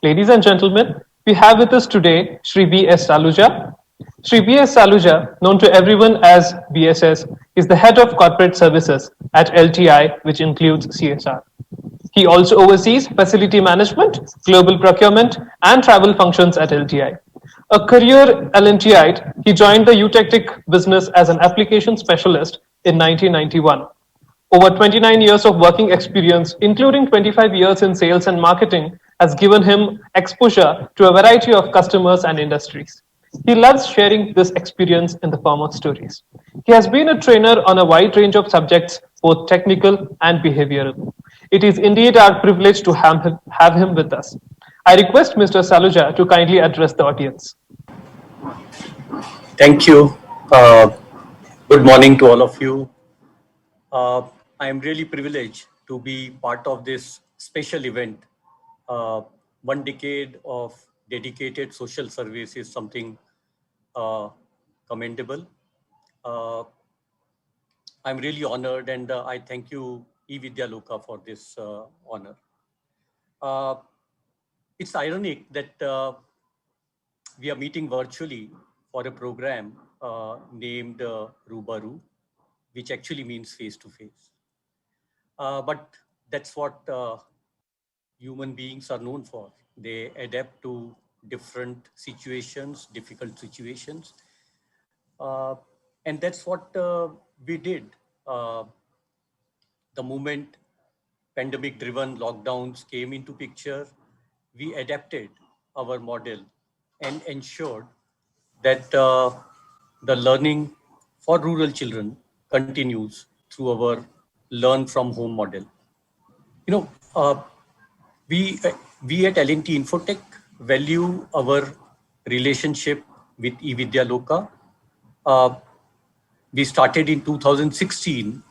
Ladies and gentlemen, we have with us today Shri B.S. Saluja. Shri B.S. Saluja, known to everyone as BSS, is the head of corporate services at LTI, which includes CSR. He also oversees facility management, global procurement, and travel functions at LTI. A career LNTite, he joined the Eutectic business as an application specialist in 1991. Over 29 years of working experience, including 25 years in sales and marketing, has given him exposure to a variety of customers and industries. He loves sharing this experience in the form of stories. He has been a trainer on a wide range of subjects, both technical and behavioral. It is indeed our privilege to have him with us. I request Mr. Saluja to kindly address the audience. Thank you. Good morning to all of you. I am really privileged to be part of this special event. 1 decade of dedicated social service is something uh, commendable. Uh, I'm really honored and I thank you, eVidyaloka, for this honor. Uh, it's ironic that we are meeting virtually for a program named Rubaru, which actually means face to face. But that's what human beings are known for. They adapt to different situations, difficult situations. Uh, and that's what we did. Uh, the moment pandemic driven lockdowns came into picture, we adapted our model and ensured that the learning for rural children continues through our learn from home model. You know, we we at L&T Infotech value our relationship with eVidyaloka. Uh, we started in 2016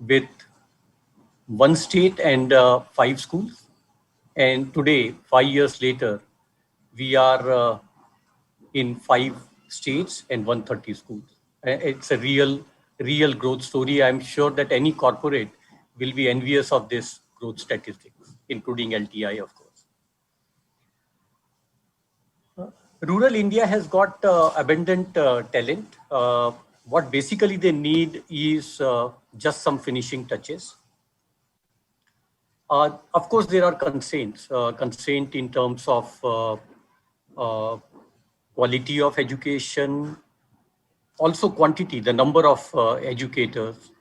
with one state and 5 schools, and today, 5 years later, we are in 5 states and 130 schools. It's a real growth story. I'm sure that any corporate will be envious of this growth statistics, including LTI, of course. Rural India has got abundant talent. What basically they need is just some finishing touches. Of course, there are constraints. Constraint in terms of uh, quality of education, also quantity, the number of educators.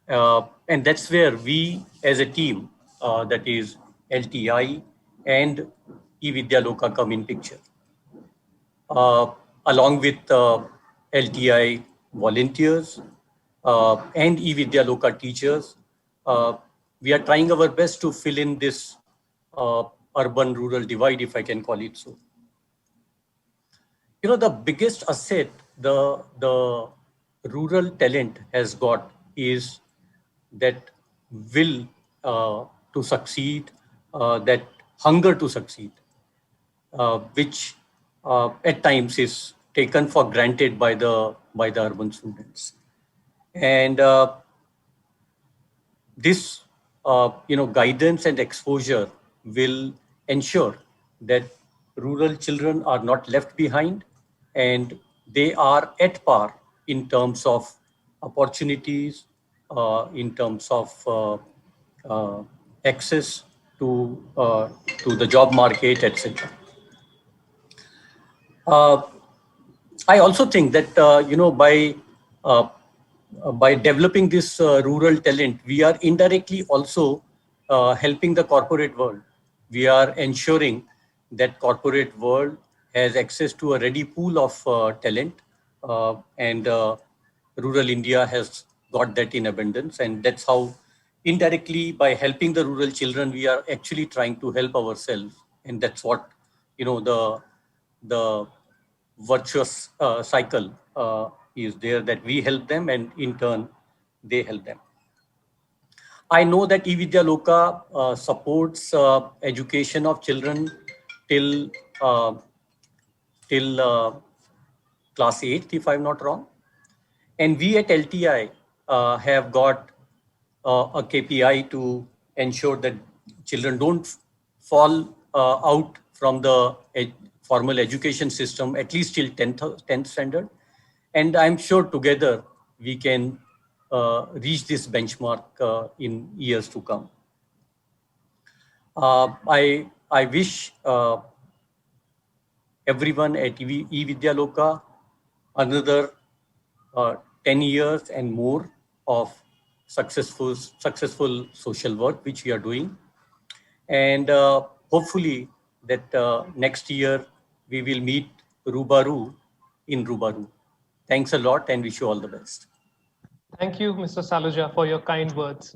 And that's where we as a team, that is LTI and eVidyaloka, come in picture. Along with LTI volunteers and eVidyaloka teachers, uh, we are trying our best to fill in this urban-rural divide, if I can call it so. You know, the biggest asset the rural talent has got is that will to succeed, that hunger to succeed, which at times is taken for granted by the urban students. And this guidance and exposure will ensure that rural children are not left behind, and they are at par in terms of opportunities, in terms of uh, access to the job market, etc. uh, I also think that uh, by developing this rural talent, we are indirectly also helping the corporate world. We are ensuring that corporate world has access to a ready pool of talent, and rural India has got that in abundance, and that's how indirectly, by helping the rural children, we are actually trying to help ourselves, and that's what the virtuous cycle is there, that we help them and in turn they help them. I know that eVidyaloka supports education of children till uh, till class 8th, if I'm not wrong. And we at LTI have got a KPI to ensure that children don't fall out from the formal education system, at least till 10th standard. And I'm sure together we can reach this benchmark in years to come. I wish everyone at eVidyaloka another 10 years and more of successful social work which we are doing, and hopefully that next year we will meet Rubaru in Rubaru. Thanks a lot and wish you all the best. Thank you, Mr. Saluja, for your kind words.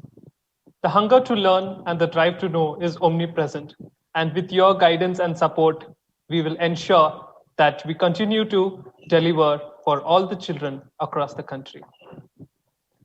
The hunger to learn and the drive to know is omnipresent. And with your guidance and support, we will ensure that we continue to deliver for all the children across the country.